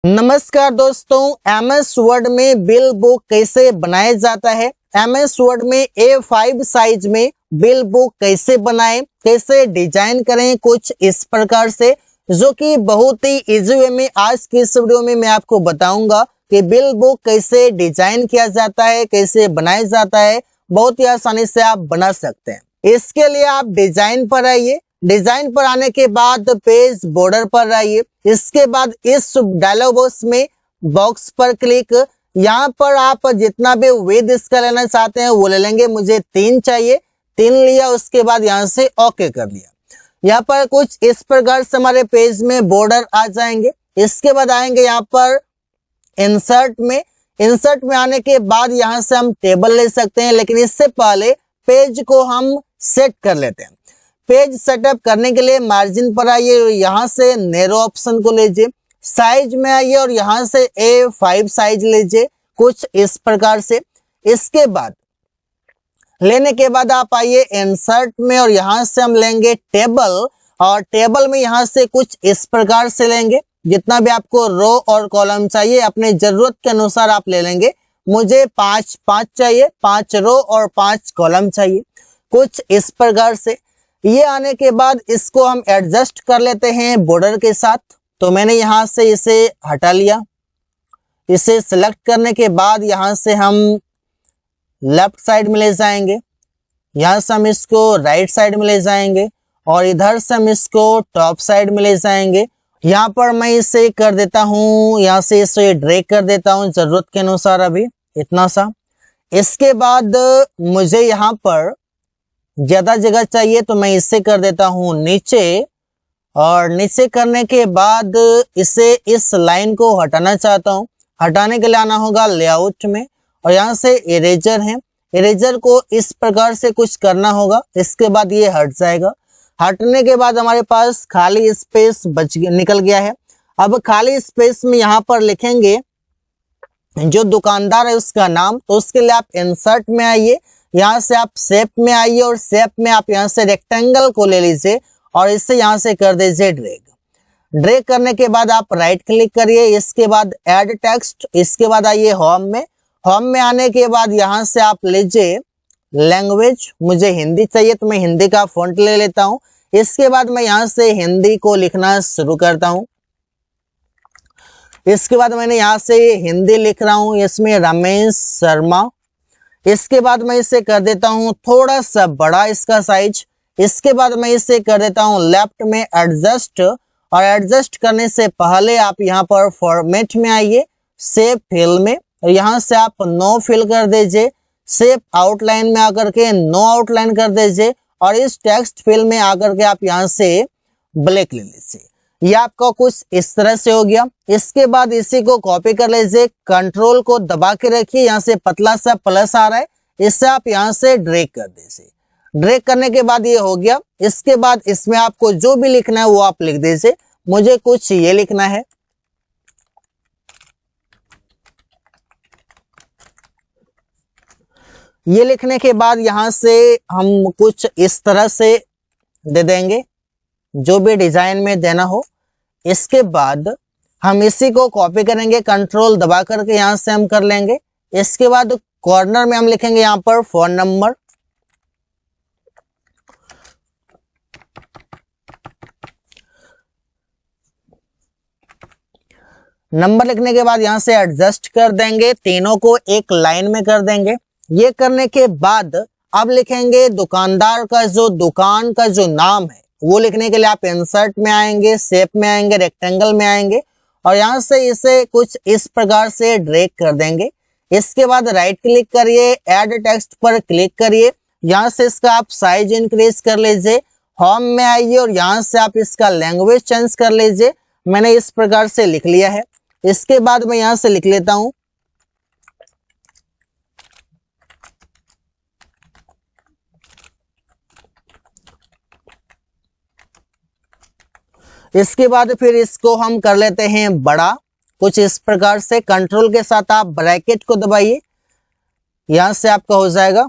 नमस्कार दोस्तों, MS word में बिल बुक कैसे बनाया जाता है। एमएस वर्ड में A5 साइज में बिल बुक कैसे बनाएं, कैसे डिजाइन करें, कुछ इस प्रकार से, जो कि बहुत ही इजी वे में आज की इस वीडियो में मैं आपको बताऊंगा कि बिल बुक कैसे डिजाइन किया जाता है, कैसे बनाया जाता है। बहुत ही आसानी से आप बना सकते हैं। इसके लिए आप डिजाइन पर आइए। डिजाइन पर आने के बाद पेज बॉर्डर पर आइए। इसके बाद इस डायलॉग बॉक्स पर क्लिक, यहाँ पर आप जितना भी विड्थ इसका लेना चाहते हैं वो ले लेंगे। मुझे 3 चाहिए, 3 लिया। उसके बाद यहाँ से ओके कर दिया। यहाँ पर कुछ इस प्रकार से हमारे पेज में बॉर्डर आ जाएंगे। इसके बाद आएंगे यहाँ पर इंसर्ट में आने के बाद यहाँ से हम टेबल ले सकते हैं, लेकिन इससे पहले पेज को हम सेट कर लेते हैं। पेज सेटअप करने के लिए मार्जिन पर आइए और यहाँ से नैरो ऑप्शन को लीजिए। साइज में आइए और यहाँ से A5 साइज लीजिए, कुछ इस प्रकार से। इसके बाद लेने के बाद आप आइए इंसर्ट में और यहाँ से हम लेंगे टेबल, और टेबल में यहाँ से कुछ इस प्रकार से लेंगे। जितना भी आपको रो और कॉलम चाहिए अपने जरूरत के अनुसार आप ले लेंगे। मुझे 5 चाहिए, 5 रो और 5 कॉलम चाहिए, कुछ इस प्रकार से। ये आने के बाद इसको हम एडजस्ट कर लेते हैं बॉर्डर के साथ। तो मैंने यहाँ से इसे हटा लिया। इसे सिलेक्ट करने के बाद यहाँ से हम लेफ्ट साइड में ले जाएंगे, यहाँ से हम इसको राइट साइड में ले जाएंगे और इधर से हम इसको टॉप साइड में ले जाएंगे। यहाँ पर मैं इसे कर देता हूँ, यहाँ से इसे ड्रैग कर देता हूँ जरूरत के अनुसार, अभी इतना सा। इसके बाद मुझे यहाँ पर ज्यादा जगह चाहिए तो मैं इससे कर देता हूँ नीचे, और नीचे करने के बाद इसे इस लाइन को हटाना चाहता हूँ। हटाने के लिए आना होगा लेआउट में और यहाँ से इरेजर है, इरेजर को इस प्रकार से कुछ करना होगा। इसके बाद ये हट जाएगा। हटने के बाद हमारे पास खाली स्पेस निकल गया है। अब खाली स्पेस में यहाँ पर लिखेंगे जो दुकानदार है उसका नाम। तो उसके लिए आप इंसर्ट में आइए, यहाँ से आप शेप में आइए और शेप में आप यहाँ से रेक्टेंगल को ले लीजिए और इससे यहाँ से कर दीजिए ड्रैग। ड्रैग करने के बाद आप राइट क्लिक करिए। इसके बाद ऐड टेक्स्ट। इसके बाद आइए होम में। होम में आने के बाद यहाँ से आप लीजिए लैंग्वेज। मुझे हिंदी चाहिए तो मैं हिंदी का फॉन्ट ले लेता हूँ। इसके बाद मैं यहाँ से हिंदी को लिखना शुरू करता हूँ। इसके बाद मैंने यहाँ से हिंदी लिख रहा हूँ, इसमें रमेश शर्मा। इसके बाद मैं इसे कर देता हूँ थोड़ा सा बड़ा इसका साइज। इसके बाद मैं इसे कर देता हूँ लेफ्ट में एडजस्ट, और एडजस्ट करने से पहले आप यहाँ पर फॉर्मेट में आइए, शेप फिल में, और यहाँ से आप नो फिल कर दीजिए। शेप आउटलाइन में आकर के नो आउटलाइन कर दीजिए और इस टेक्स्ट फिल में आकर के आप यहाँ से ब्लैक ले लीजिए। ये आपका कुछ इस तरह से हो गया। इसके बाद इसी को कॉपी कर लीजिए, कंट्रोल को दबा के रखिए, यहाँ से पतला सा प्लस आ रहा है, इससे आप यहाँ से ड्रैग कर दीजिए। ड्रैग करने के बाद ये हो गया। इसके बाद इसमें आपको जो भी लिखना है वो आप लिख दीजिए। मुझे कुछ ये लिखना है, ये लिखने के बाद यहाँ से हम कुछ इस तरह से दे देंगे जो भी डिजाइन में देना हो। इसके बाद हम इसी को कॉपी करेंगे, कंट्रोल दबा करके यहाँ से हम कर लेंगे। इसके बाद कॉर्नर में हम लिखेंगे यहाँ पर फोन नंबर। नंबर लिखने के बाद यहाँ से एडजस्ट कर देंगे, तीनों को एक लाइन में कर देंगे। ये करने के बाद अब लिखेंगे दुकानदार का जो दुकान का जो नाम है वो लिखने के लिए आप इंसर्ट में आएंगे, शेप में आएंगे, रेक्टेंगल में आएंगे और यहाँ से इसे कुछ इस प्रकार से ड्रैग कर देंगे। इसके बाद राइट क्लिक करिए, ऐड टेक्स्ट पर क्लिक करिए, यहाँ से इसका आप साइज इंक्रीज कर लीजिए। होम में आइए और यहाँ से आप इसका लैंग्वेज चेंज कर लीजिए। मैंने इस प्रकार से लिख लिया है। इसके बाद मैं यहाँ से लिख लेता हूँ इसके बाद फिर इसको हम कर लेते हैं बड़ा, कुछ इस प्रकार से। कंट्रोल के साथ आप ब्रैकेट को दबाइए, यहां से आपका हो जाएगा।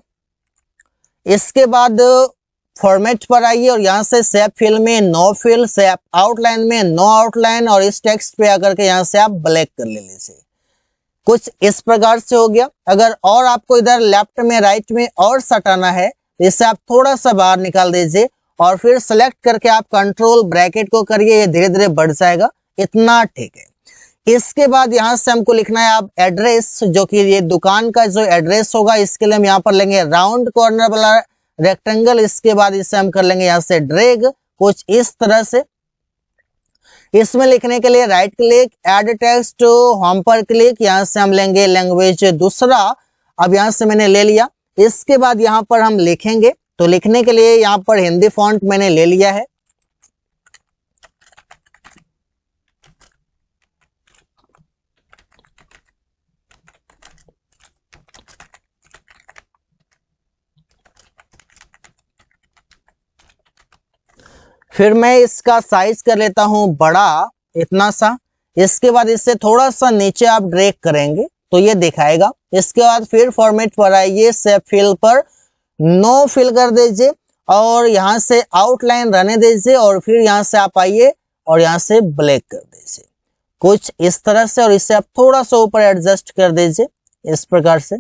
इसके बाद फॉर्मेट पर आइए और यहाँ से शेप फिल में नो फिल, शेप आउटलाइन में नो आउटलाइन और इस टेक्स्ट पे आकर के यहाँ से आप ब्लैक कर ले लीजिए। कुछ इस प्रकार से हो गया। अगर और आपको इधर लेफ्ट में राइट में और सटाना है तो इससे आप थोड़ा सा बाहर निकाल दीजिए और फिर सेलेक्ट करके आप कंट्रोल ब्रैकेट को करिए, ये धीरे धीरे बढ़ जाएगा। इतना ठीक है। इसके बाद यहाँ से हमको लिखना है आप एड्रेस, जो कि ये दुकान का जो एड्रेस होगा इसके लिए हम यहाँ पर लेंगे राउंड कॉर्नर वाला रेक्टेंगल। इसके बाद इसे हम कर लेंगे यहाँ से ड्रैग, कुछ इस तरह से। इसमें लिखने के लिए right click, add text, home पर क्लिक, यहाँ से हम लेंगे लैंग्वेज दूसरा। अब यहाँ से मैंने ले लिया। इसके बाद यहाँ पर हम लिखेंगे, तो लिखने के लिए यहाँ पर हिंदी फॉन्ट मैंने ले लिया है। फिर मैं इसका साइज कर लेता हूं बड़ा, इतना सा। इसके बाद इससे थोड़ा सा नीचे आप ड्रैग करेंगे तो ये दिखाएगा। इसके बाद फिर फॉर्मेट पर आइए, शेप फिल पर नो फिल कर दीजिए और यहाँ से आउटलाइन रहने दीजिए और फिर यहाँ से आप आइए और यहाँ से ब्लैक कर दीजिए, कुछ इस तरह से। और इससे आप थोड़ा सा ऊपर एडजस्ट कर दीजिए इस प्रकार से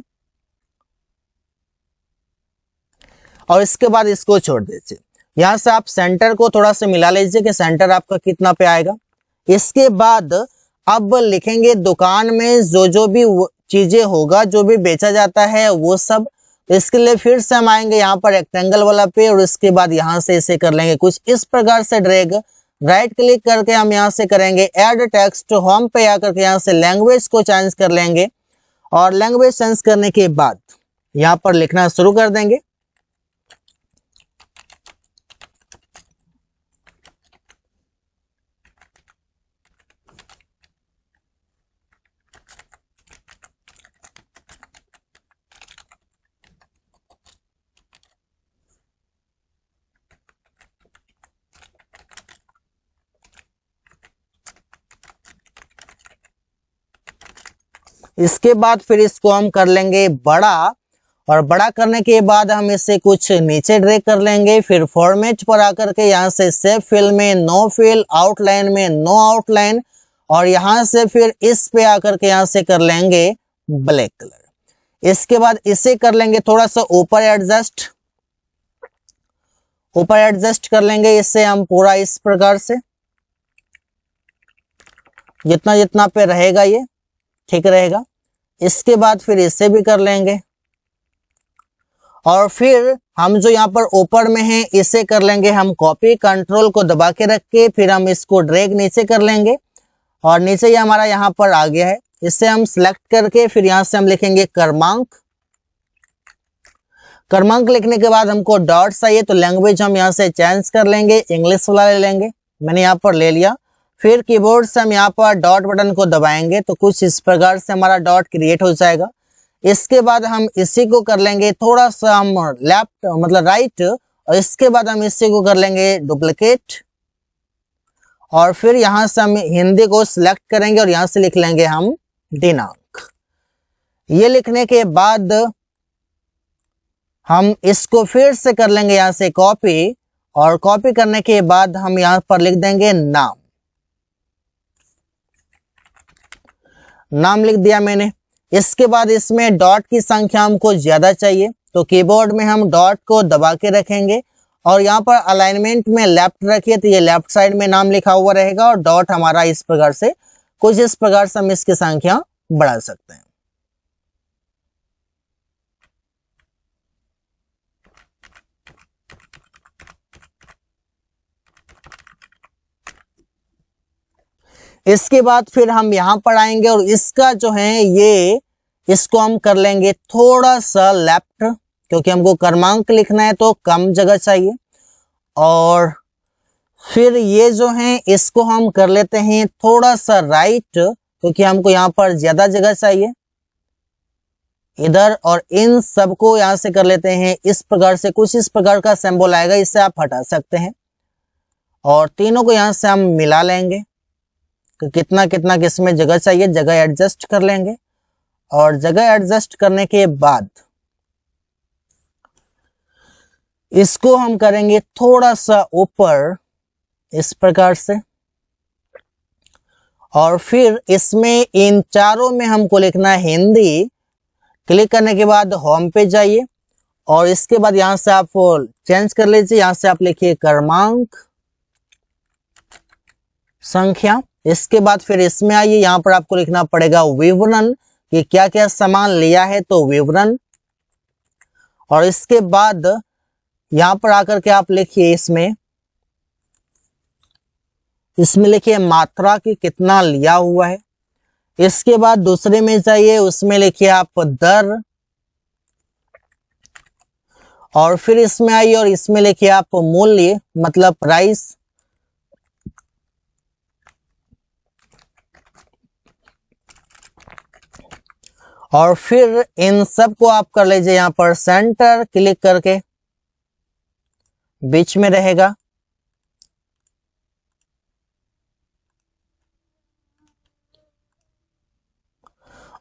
और इसके बाद इसको छोड़ दीजिए। यहाँ से आप सेंटर को थोड़ा सा मिला लीजिए कि सेंटर आपका कितना पे आएगा। इसके बाद अब लिखेंगे दुकान में जो जो भी चीजें होगा, जो भी बेचा जाता है वो सब। तो इसके लिए फिर से हम आएंगे यहाँ पर रेक्टेंगल वाला पे और इसके बाद यहाँ से इसे कर लेंगे कुछ इस प्रकार से ड्रैग। राइट क्लिक करके हम यहाँ से करेंगे ऐड टेक्स्ट, होम पे आकर के यहाँ से लैंग्वेज को चेंज कर लेंगे और लैंग्वेज चेंज करने के बाद यहाँ पर लिखना शुरू कर देंगे। इसके बाद फिर इसको हम कर लेंगे बड़ा और बड़ा करने के बाद हम इसे कुछ नीचे ड्रैग कर लेंगे। फिर फॉर्मेट पर आकर के यहाँ से शेप फिल में नो फिल, आउटलाइन में नो आउटलाइन और यहाँ से फिर इस पे आकर के यहाँ से कर लेंगे ब्लैक कलर। इसके बाद इसे कर लेंगे थोड़ा सा ऊपर एडजस्ट कर लेंगे। इससे हम पूरा इस प्रकार से जितना जितना पे रहेगा ये ठीक रहेगा। इसके बाद फिर इसे भी कर लेंगे और फिर हम जो यहाँ पर ऊपर में है इसे कर लेंगे हम कॉपी, कंट्रोल को दबा के रख के फिर हम इसको ड्रैग नीचे कर लेंगे और नीचे ये हमारा यहाँ पर आ गया है। इसे हम सिलेक्ट करके फिर यहाँ से हम लिखेंगे क्रमांक। क्रमांक लिखने के बाद हमको डॉट्स चाहिए तो लैंग्वेज हम यहाँ से चेंज कर लेंगे, इंग्लिश वाला ले लेंगे। मैंने यहाँ पर ले लिया। फिर कीबोर्ड से हम यहाँ पर डॉट बटन को दबाएंगे तो कुछ इस प्रकार से हमारा डॉट क्रिएट हो जाएगा। इसके बाद हम इसी को कर लेंगे थोड़ा सा हम लेफ्ट मतलब राइट और इसके बाद हम इसी को कर लेंगे डुप्लीकेट और फिर यहाँ से हम हिंदी को सिलेक्ट करेंगे और यहाँ से लिख लेंगे हम दिनांक। ये लिखने के बाद हम इसको फिर से कर लेंगे यहाँ से कॉपी और कॉपी करने के बाद हम यहाँ पर लिख देंगे नाम लिख दिया मैंने। इसके बाद इसमें डॉट की संख्या हमको ज्यादा चाहिए तो कीबोर्ड में हम डॉट को दबा के रखेंगे और यहाँ पर अलाइनमेंट में लेफ्ट रखिए तो ये लेफ्ट साइड में नाम लिखा हुआ रहेगा और डॉट हमारा इस प्रकार से कुछ इस प्रकार से हम इसकी संख्या बढ़ा सकते हैं। इसके बाद फिर हम यहाँ पर आएंगे और इसका जो है ये इसको हम कर लेंगे थोड़ा सा लेफ्ट क्योंकि हमको क्रमांक लिखना है तो कम जगह चाहिए। और फिर ये जो है इसको हम कर लेते हैं थोड़ा सा राइट क्योंकि हमको यहाँ पर ज्यादा जगह चाहिए इधर। और इन सबको यहाँ से कर लेते हैं इस प्रकार से, कुछ इस प्रकार का सिंबल आएगा, इससे आप हटा सकते हैं। और तीनों को यहाँ से हम मिला लेंगे कि कितना कितना किसमें जगह चाहिए, जगह एडजस्ट कर लेंगे। और जगह एडजस्ट करने के बाद इसको हम करेंगे थोड़ा सा ऊपर इस प्रकार से, और फिर इसमें इन चारों में हमको लिखना है हिंदी। क्लिक करने के बाद होम पे जाइए और इसके बाद यहां से आप चेंज कर लीजिए, यहां से आप लिखिए क्रमांक संख्या। इसके बाद फिर इसमें आइए, यहाँ पर आपको लिखना पड़ेगा विवरण कि क्या क्या सामान लिया है, तो विवरण। और इसके बाद यहाँ पर आकर के आप लिखिए इसमें लिखिए मात्रा की कितना लिया हुआ है। इसके बाद दूसरे में जाइए, उसमें लिखिए आप दर, और फिर इसमें आइए और इसमें लिखिए आप मूल्य मतलब प्राइस। और फिर इन सब को आप कर लीजिए यहाँ पर सेंटर, क्लिक करके बीच में रहेगा।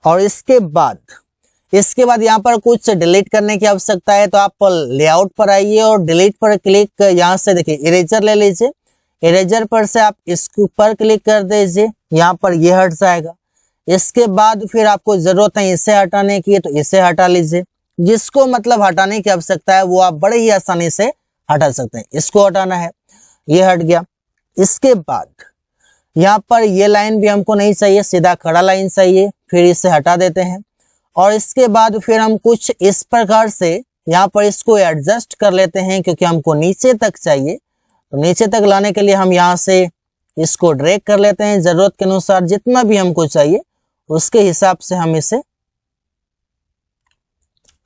और इसके बाद यहाँ पर कुछ डिलीट करने की आवश्यकता है, तो आप लेआउट पर आइए और डिलीट पर क्लिक, यहाँ से देखिए इरेजर ले लीजिए। इरेजर पर से आप इसके ऊपर क्लिक कर दीजिए, यहाँ पर ये हट जाएगा। इसके बाद फिर आपको जरूरत है इसे हटाने की, तो इसे हटा लीजिए। जिसको मतलब हटाने की आवश्यकता है वो आप बड़े ही आसानी से हटा सकते हैं। इसको हटाना है, ये हट गया। इसके बाद यहाँ पर ये लाइन भी हमको नहीं चाहिए, सीधा खड़ा लाइन चाहिए, फिर इसे हटा देते हैं। और इसके बाद फिर हम कुछ इस प्रकार से यहाँ पर इसको एडजस्ट कर लेते हैं, क्योंकि हमको नीचे तक चाहिए। तो नीचे तक लाने के लिए हम यहाँ से इसको ड्रैग कर लेते हैं, जरूरत के अनुसार जितना भी हमको चाहिए उसके हिसाब से हम इसे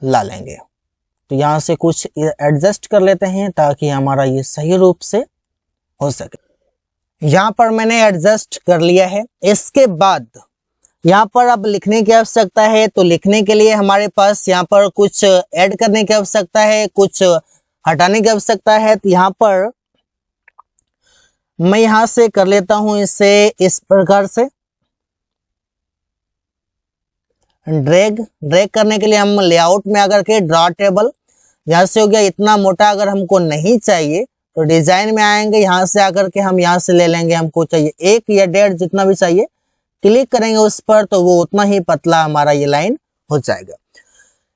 ला लेंगे। तो यहाँ से कुछ एडजस्ट कर लेते हैं ताकि हमारा ये सही रूप से हो सके। यहाँ पर मैंने एडजस्ट कर लिया है। इसके बाद यहाँ पर अब लिखने की आवश्यकता है, तो लिखने के लिए हमारे पास यहाँ पर कुछ ऐड करने की आवश्यकता है, कुछ हटाने की आवश्यकता है। तो यहाँ पर मैं यहाँ से कर लेता हूँ इसे इस प्रकार से ड्रैग करने के लिए हम लेआउट में आकर के ड्रॉ टेबल, यहाँ से हो गया इतना मोटा। अगर हमको नहीं चाहिए तो डिजाइन में आएंगे, यहाँ से आकर के हम यहाँ से ले लेंगे, हमको चाहिए 1 या 1.5 जितना भी चाहिए, क्लिक करेंगे उस पर तो वो उतना ही पतला हमारा ये लाइन हो जाएगा।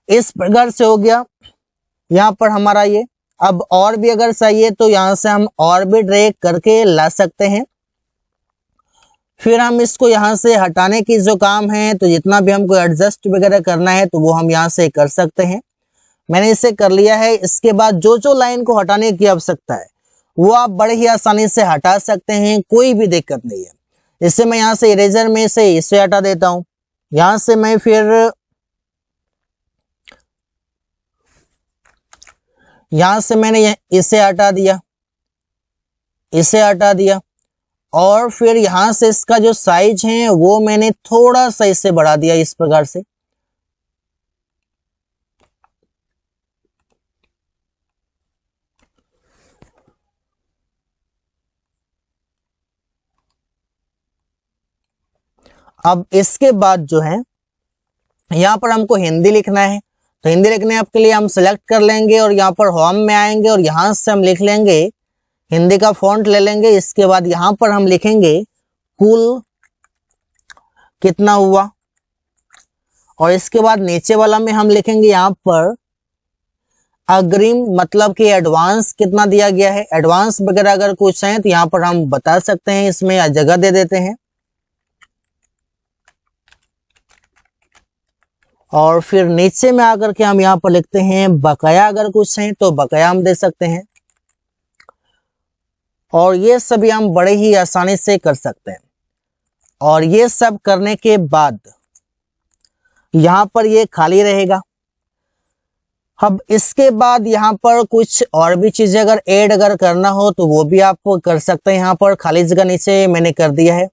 इस प्रकार से हो गया यहाँ पर हमारा ये। अब और भी अगर चाहिए तो यहाँ से हम और भी ड्रैग करके ला सकते हैं। फिर हम इसको यहाँ से हटाने की जो काम है, तो जितना भी हमको एडजस्ट वगैरह करना है तो वो हम यहाँ से कर सकते हैं। मैंने इसे कर लिया है। इसके बाद जो लाइन को हटाने की आवश्यकता है वो आप बड़े ही आसानी से हटा सकते हैं, कोई भी दिक्कत नहीं है। इससे मैं यहाँ से इरेजर में से इसे हटा देता हूँ। यहाँ से मैं फिर यहाँ से मैंने इसे हटा दिया, इसे हटा दिया। और फिर यहाँ से इसका जो साइज है वो मैंने थोड़ा सा इसे बढ़ा दिया इस प्रकार से। अब इसके बाद जो है यहाँ पर हमको हिंदी लिखना है, तो हिंदी लिखने के लिए हम सिलेक्ट कर लेंगे और यहाँ पर होम में आएंगे और यहाँ से हम लिख लेंगे, हिंदी का फॉन्ट ले लेंगे। इसके बाद यहाँ पर हम लिखेंगे कुल कितना हुआ, और इसके बाद नीचे वाला में हम लिखेंगे यहाँ पर अग्रिम मतलब कि एडवांस कितना दिया गया है। एडवांस वगैरह अगर कुछ है तो यहाँ पर हम बता सकते हैं, इसमें जगह दे देते हैं। और फिर नीचे में आकर के हम यहाँ पर लिखते हैं बकाया, अगर कुछ है तो बकाया हम दे सकते हैं। और ये सभी हम बड़े ही आसानी से कर सकते हैं। और ये सब करने के बाद यहाँ पर ये खाली रहेगा। अब इसके बाद यहाँ पर कुछ और भी चीजें अगर ऐड करना हो तो वो भी आप कर सकते हैं। यहाँ पर खाली जगह नीचे मैंने कर दिया है।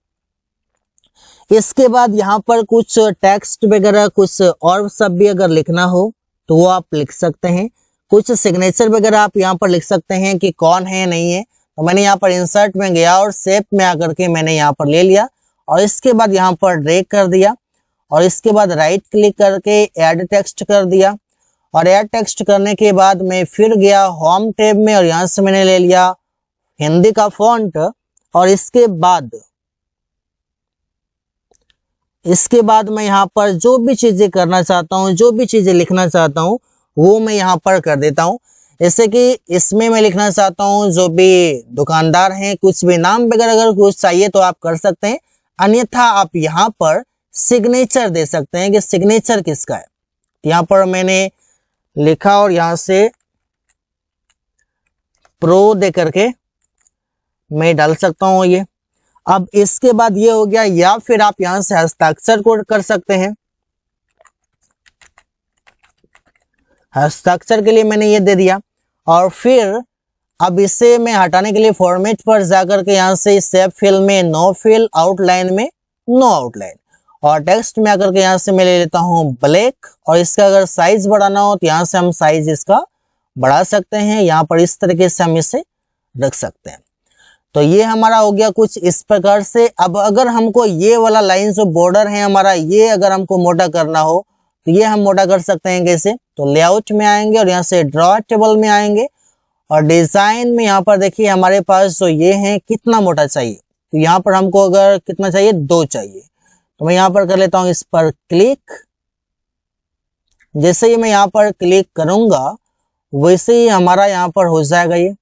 इसके बाद यहाँ पर कुछ टेक्स्ट वगैरह कुछ और सब भी अगर लिखना हो तो वो आप लिख सकते हैं। कुछ सिग्नेचर वगैरह आप यहाँ पर लिख सकते हैं कि कौन है नहीं है। तो मैंने यहाँ पर इंसर्ट में गया और शेप में आकर के मैंने यहाँ पर ले लिया और इसके बाद यहाँ पर ड्रैग कर दिया और इसके बाद राइट क्लिक करके ऐड टेक्स्ट कर दिया और ऐड टेक्स्ट करने के बाद मैं फिर गया होम टैब में और यहाँ से मैंने ले लिया हिंदी का फॉन्ट। और इसके बाद मैं यहाँ पर जो भी चीजें करना चाहता हूँ, जो भी चीजें लिखना चाहता हूँ वो मैं यहाँ पर कर देता हूँ। जैसे कि इसमें मैं लिखना चाहता हूँ जो भी दुकानदार हैं, कुछ भी नाम वगैरह अगर कुछ चाहिए तो आप कर सकते हैं, अन्यथा आप यहाँ पर सिग्नेचर दे सकते हैं कि सिग्नेचर किसका है। यहाँ पर मैंने लिखा और यहाँ से प्रो दे करके मैं डाल सकता हूँ ये। अब इसके बाद ये हो गया, या फिर आप यहाँ से हस्ताक्षर को कर सकते हैं। हस्ताक्षर के लिए मैंने ये दे दिया। और फिर अब इसे मैं हटाने के लिए फॉर्मेट पर जाकर के यहाँ से शेप फिल में नो फिल, आउटलाइन में नो आउटलाइन, और टेक्स्ट में आकर के यहाँ से मैं ले लेता हूँ ब्लैक। और इसका अगर साइज बढ़ाना हो तो यहाँ से हम साइज इसका बढ़ा सकते हैं, यहाँ पर इस तरीके से हम इसे रख सकते हैं। तो ये हमारा हो गया कुछ इस प्रकार से। अब अगर हमको ये वाला लाइन जो बॉर्डर है हमारा, ये अगर हमको मोटा करना हो तो ये हम मोटा कर सकते हैं कैसे। तो लेआउट में आएंगे और यहाँ से ड्रॉ टेबल में आएंगे और डिजाइन में यहाँ पर देखिए हमारे पास जो ये है कितना मोटा चाहिए। तो यहाँ पर हमको अगर कितना चाहिए, 2 चाहिए। तो मैं यहाँ पर कर लेता हूँ इस पर क्लिक। जैसे ही मैं यहाँ पर क्लिक करूंगा वैसे ही हमारा यहाँ पर हो जाएगा ये।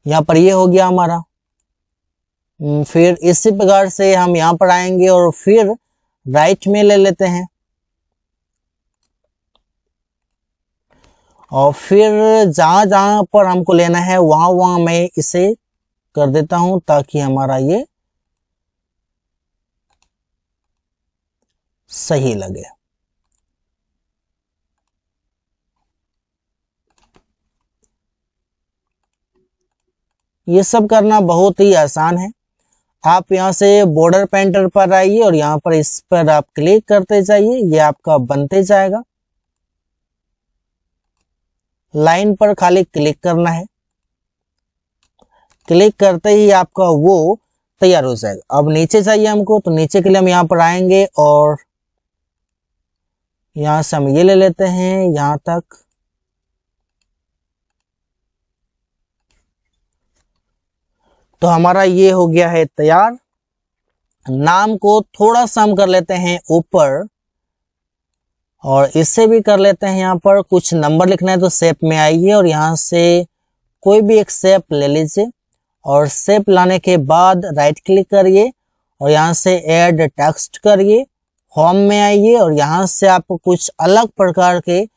यहाँ पर ये हो गया हमारा। फिर इसी प्रकार से हम यहाँ पर आएंगे और फिर राइट में ले लेते हैं और फिर जहां जहां पर हमको लेना है वहां मैं इसे कर देता हूं ताकि हमारा ये सही लगे। ये सब करना बहुत ही आसान है। आप यहाँ से बॉर्डर पेंटर पर आइए और यहाँ पर इस पर आप क्लिक करते जाइए, ये आपका बनते जाएगा। लाइन पर खाली क्लिक करना है, क्लिक करते ही आपका वो तैयार हो जाएगा। अब नीचे चाहिए हमको, तो नीचे के लिए हम यहाँ पर आएंगे और यहाँ से हम ये ले लेते हैं यहाँ तक। तो हमारा ये हो गया है तैयार। नाम को थोड़ा सा हम कर लेते हैं ऊपर और इससे भी कर लेते हैं। यहाँ पर कुछ नंबर लिखना है तो शेप में आइए और यहाँ से कोई भी एक शेप ले लीजिए और शेप लाने के बाद राइट क्लिक करिए और यहाँ से ऐड टेक्स्ट करिए, होम में आइए और यहाँ से आप कुछ अलग प्रकार के,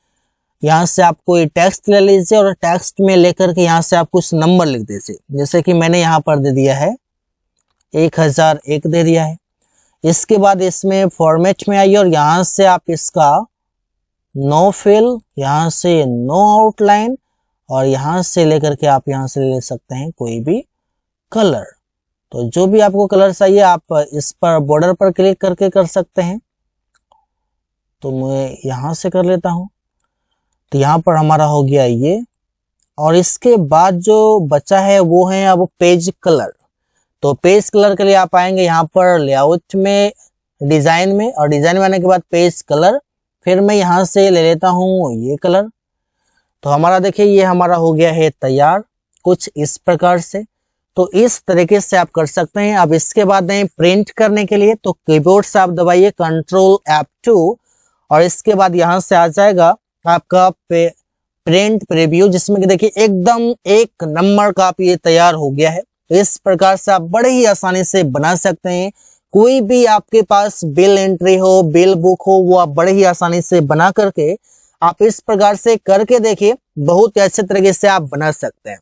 यहाँ से आप कोई टेक्स्ट ले लीजिए और टेक्स्ट में लेकर के यहाँ से आप कुछ नंबर लिख दीजिए। जैसे कि मैंने यहाँ पर दे दिया है 1001 दे दिया है। इसके बाद इसमें फॉर्मेट में आइए और यहाँ से आप इसका नो फिल, यहाँ से नो आउटलाइन और यहाँ से लेकर के आप यहाँ से ले सकते हैं कोई भी कलर। तो जो भी आपको कलर चाहिए आप इस पर बॉर्डर पर क्लिक करके कर सकते हैं। तो मैं यहाँ से कर लेता हूँ। तो यहाँ पर हमारा हो गया ये। और इसके बाद जो बचा है वो है अब पेज कलर। तो पेज कलर के लिए आप आएंगे यहाँ पर लेआउट में, डिजाइन में, और डिजाइन में आने के बाद पेज कलर। फिर मैं यहाँ से ले लेता हूँ ये कलर। तो हमारा देखिए ये हमारा हो गया है तैयार कुछ इस प्रकार से। तो इस तरीके से आप कर सकते हैं। अब इसके बाद नहीं प्रिंट करने के लिए तो कीबोर्ड से आप दबाइए Ctrl F2 और इसके बाद यहाँ से आ जाएगा आपका प्रिंट प्रीव्यू, जिसमें कि देखिए एकदम एक नंबर का आप ये तैयार हो गया है। इस प्रकार से आप बड़े ही आसानी से बना सकते हैं। कोई भी आपके पास बिल एंट्री हो, बिल बुक हो, वो आप बड़े ही आसानी से बना करके आप इस प्रकार से करके देखिए, बहुत ही अच्छे तरीके से आप बना सकते हैं।